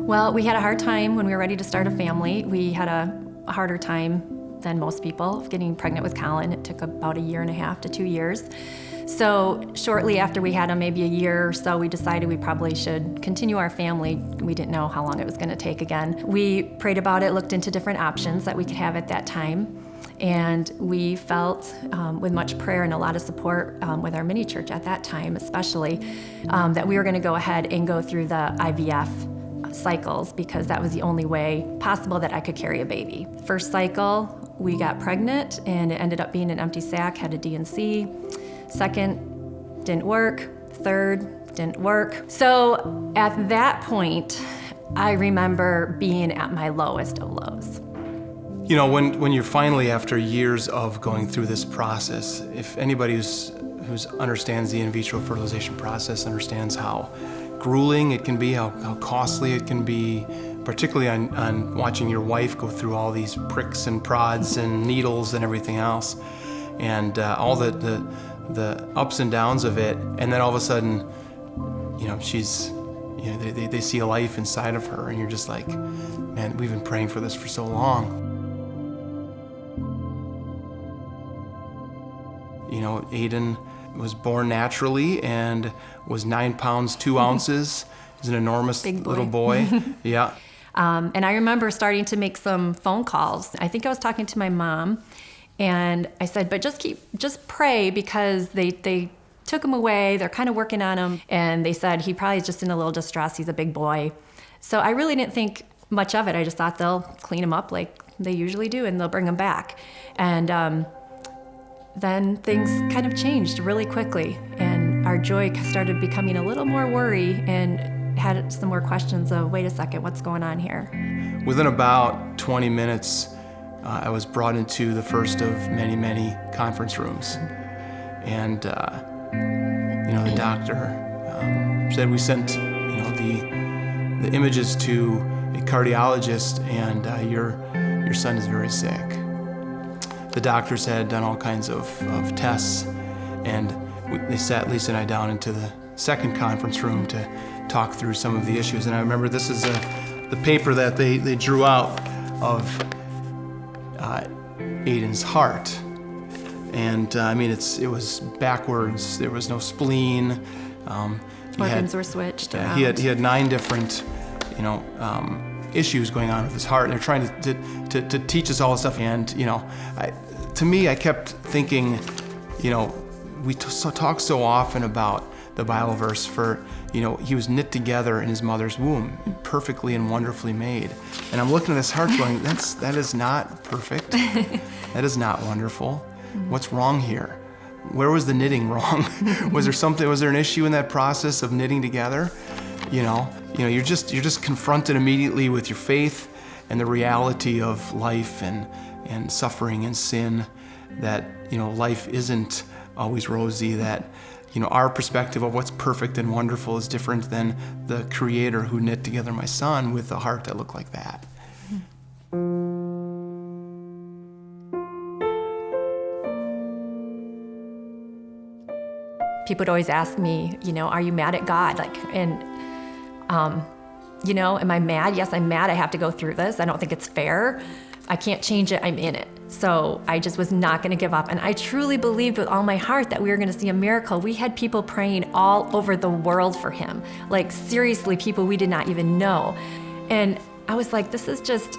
Well, we had a hard time when we were ready to start a family. We had a harder time than most people getting pregnant with Colin. It took about 1.5 to 2 years. So shortly after we had him, maybe a year or so, we decided we probably should continue our family. We didn't know how long it was going to take again. We prayed about it, looked into different options that we could have at that time. And we felt, with much prayer and a lot of support with our mini church at that time especially, that we were going to go ahead and go through the IVF cycles, because that was the only way possible that I could carry a baby. First cycle, we got pregnant, and it ended up being an empty sac, had a D&C. Second, didn't work. Third, didn't work. So at that point, I remember being at my lowest of lows. You know, when you're finally, after years of going through this process, if anybody who's understands the in vitro fertilization process understands how grueling it can be, how costly it can be, particularly on watching your wife go through all these pricks and prods and needles and everything else, and all the ups and downs of it, and then all of a sudden, you know, they see a life inside of her, and you're just like, man, we've been praying for this for so long. You know, Aiden was born naturally and was 9 pounds, 2 ounces. He's an enormous little boy. Yeah. And I remember starting to make some phone calls. I think I was talking to my mom, and I said, but just pray, because they took him away. They're kind of working on him. And they said, he probably is just in a little distress. He's a big boy. So I really didn't think much of it. I just thought they'll clean him up like they usually do, and they'll bring him back. And then things kind of changed really quickly, and our joy started becoming a little more worry, and had some more questions of, wait a second, what's going on here? Within about 20 minutes, I was brought into the first of many, many conference rooms. And, you know, the doctor said we sent, you know, the images to a cardiologist, and your son is very sick. The doctors had done all kinds of tests, and they sat Lisa and I down into the second conference room to talk through some of the issues. And I remember this is the paper that they drew out of Aiden's heart. And I mean, it was backwards. There was no spleen. Organs were switched around. He had 9 different, you know, issues going on with his heart, and they're trying to teach us all this stuff. And you know, to me, I kept thinking, you know, we talk so often about the Bible verse for, you know, he was knit together in his mother's womb, perfectly and wonderfully made. And I'm looking at his heart going, that is not perfect. That is not wonderful. What's wrong here? Where was the knitting wrong? Was there an issue in that process of knitting together? You know, you're just confronted immediately with your faith and the reality of life and suffering and sin, that, you know, life isn't always rosy, that, you know, our perspective of what's perfect and wonderful is different than the Creator who knit together my son with a heart that looked like that. People would always ask me, you know, are you mad at God? You know, am I mad? Yes, I'm mad. I have to go through this. I don't think it's fair. I can't change it. I'm in it. So I just was not going to give up. And I truly believed with all my heart that we were going to see a miracle. We had people praying all over the world for him. Like, seriously, people we did not even know. And I was like, this is just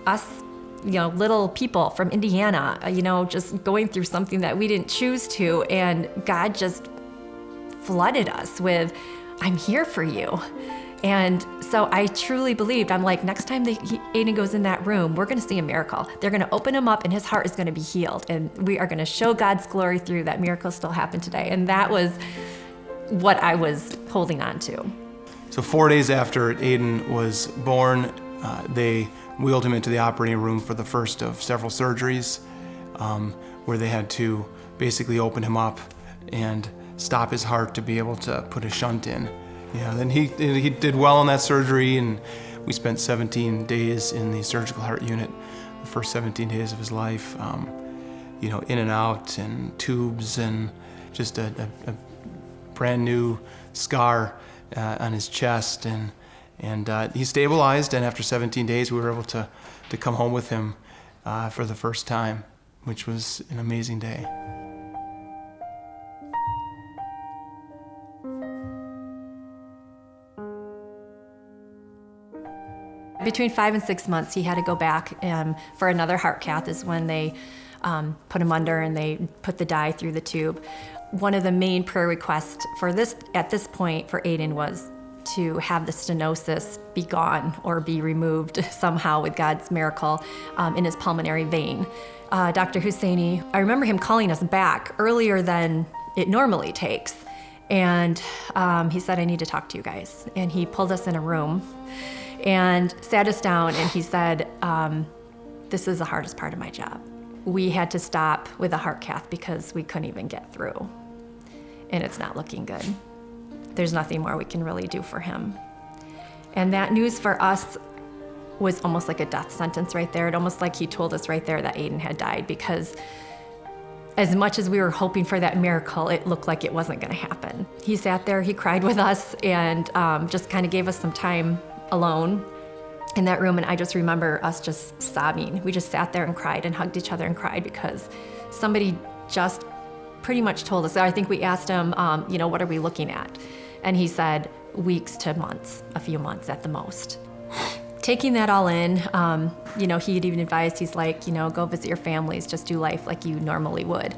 us, you know, little people from Indiana, you know, just going through something that we didn't choose to. And God just flooded us with, I'm here for you. And so I truly believed, I'm like, next time Aiden goes in that room, we're going to see a miracle. They're going to open him up and his heart is going to be healed. And we are going to show God's glory through that. Miracles still happen today. And that was what I was holding on to. So 4 days after Aiden was born, they wheeled him into the operating room for the first of several surgeries, where they had to basically open him up and stop his heart to be able to put a shunt in. Yeah, then he did well on that surgery, and we spent 17 days in the surgical heart unit, the first 17 days of his life, you know, in and out and tubes, and just a brand new scar on his chest, and And he stabilized, and after 17 days, we were able to come home with him for the first time, which was an amazing day. Between 5 and 6 months, he had to go back for another heart cath. Is when they put him under and they put the dye through the tube. One of the main prayer requests for this at this point for Aiden was to have the stenosis be gone or be removed somehow with God's miracle in his pulmonary vein. Dr. Husseini, I remember him calling us back earlier than it normally takes. And he said, I need to talk to you guys. And he pulled us in a room and sat us down, and he said, this is the hardest part of my job. We had to stop with a heart cath because we couldn't even get through. And it's not looking good. There's nothing more we can really do for him. And that news for us was almost like a death sentence right there. It almost like he told us right there that Aiden had died, because as much as we were hoping for that miracle, it looked like it wasn't gonna happen. He sat there, he cried with us, and just kind of gave us some time alone in that room. And I just remember us just sobbing. We just sat there and cried and hugged each other and cried because somebody just pretty much told us. I think we asked him, what are we looking at? And he said weeks to months, a few months at the most. Taking that all in, he had even advised, he's like, go visit your families, just do life like you normally would.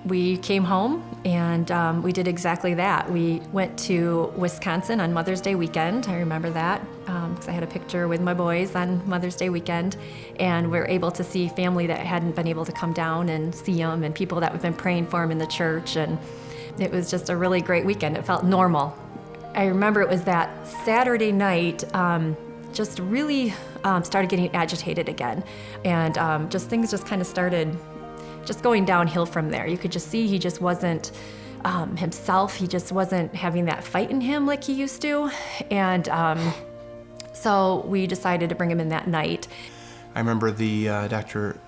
We came home and we did exactly that. We went to Wisconsin on Mother's Day weekend. I remember that because I had a picture with my boys on Mother's Day weekend, and we were able to see family that hadn't been able to come down and see them, and people that we've been praying for them in the church, and it was just a really great weekend. It felt normal. I remember it was that Saturday night, just really started getting agitated again, and things just kind of started just going downhill from there. You could just see he just wasn't himself. He just wasn't having that fight in him like he used to. And so we decided to bring him in that night. I remember the Dr.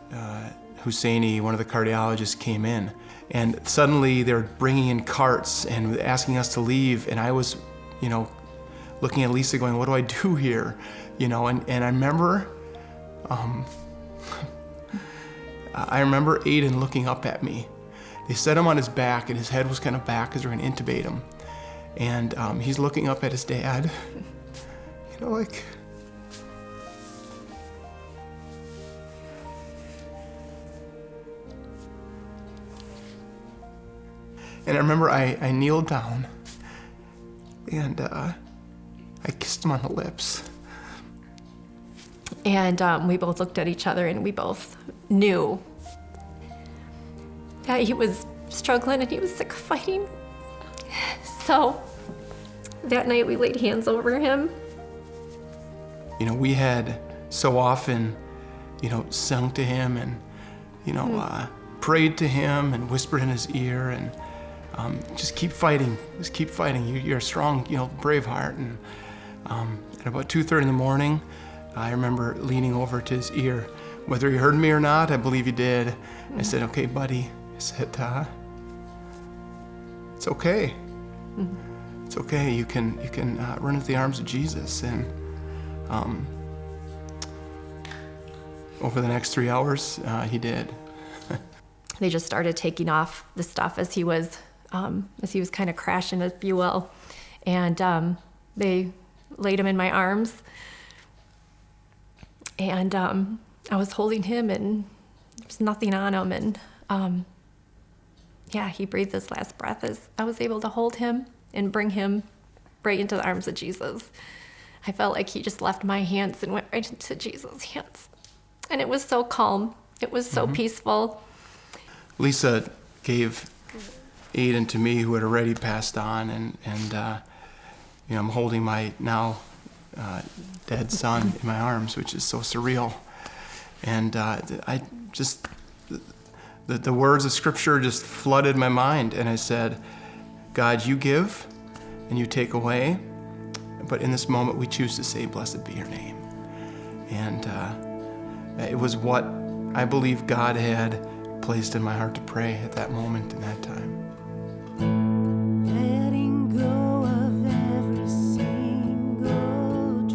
Husseini, one of the cardiologists, came in, and suddenly they were bringing in carts and asking us to leave. And I was, looking at Lisa going, what do I do here? And I remember, I remember Aiden looking up at me. They set him on his back, and his head was kind of back because they were going to intubate him. And he's looking up at his dad, like. And I remember I kneeled down, and I kissed him on the lips. And we both looked at each other, and we both knew that he was struggling and he was sick of fighting. So that night we laid hands over him. We had so often, sung to him and, prayed to him and whispered in his ear and just keep fighting, You're a strong, brave heart. And at about 2:30 in the morning, I remember leaning over to his ear. Whether he heard me or not, I believe he did. Mm-hmm. I said, okay, buddy. I said, it's okay. Mm-hmm. It's okay. You can run into the arms of Jesus. And over the next 3 hours, he did. They just started taking off the stuff as he was kind of crashing, if you will. And they laid him in my arms. And I was holding him, and there was nothing on him. And he breathed his last breath as I was able to hold him and bring him right into the arms of Jesus. I felt like he just left my hands and went right into Jesus' hands. And it was so calm. It was so peaceful. Lisa gave Aiden to me, who had already passed on, and I'm holding my now dead son in my arms, which is so surreal. And I just, the words of Scripture just flooded my mind, and I said, God, you give and you take away, but in this moment we choose to say, blessed be your name. And it was what I believe God had placed in my heart to pray at that moment in that time. Letting go of every single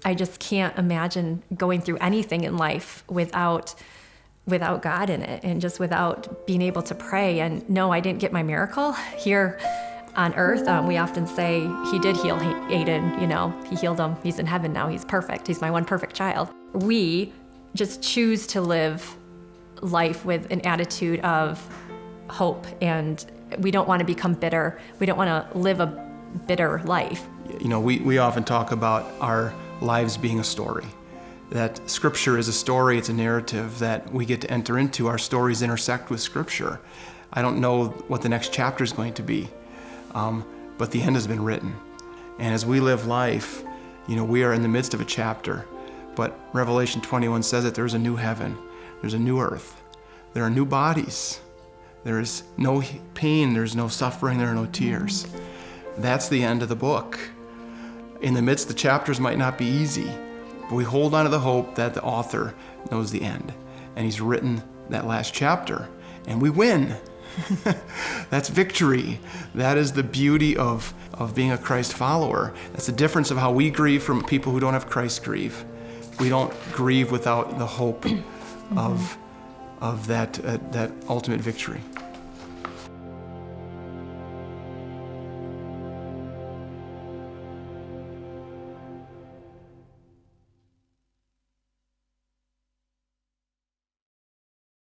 I just can't imagine going through anything in life without God in it, and just without being able to pray. And no, I didn't get my miracle here on earth. We often say he did heal Aiden, he healed him. He's in heaven now. He's perfect. He's my one perfect child. We just choose to live life with an attitude of hope, and we don't want to become bitter. We don't want to live a bitter life. We often talk about our lives being a story, that Scripture is a story, it's a narrative that we get to enter into. Our stories intersect with Scripture. I don't know what the next chapter is going to be, but the end has been written. And as we live life, we are in the midst of a chapter, but Revelation 21 says that there's a new heaven, there's a new earth, there are new bodies, there is no pain, there's no suffering, there are no tears. That's the end of the book. In the midst, the chapters might not be easy, but we hold on to the hope that the author knows the end, and he's written that last chapter, and we win. That's victory. That is the beauty of being a Christ follower. That's the difference of how we grieve from people who don't have Christ grieve. We don't grieve without the hope of that ultimate victory.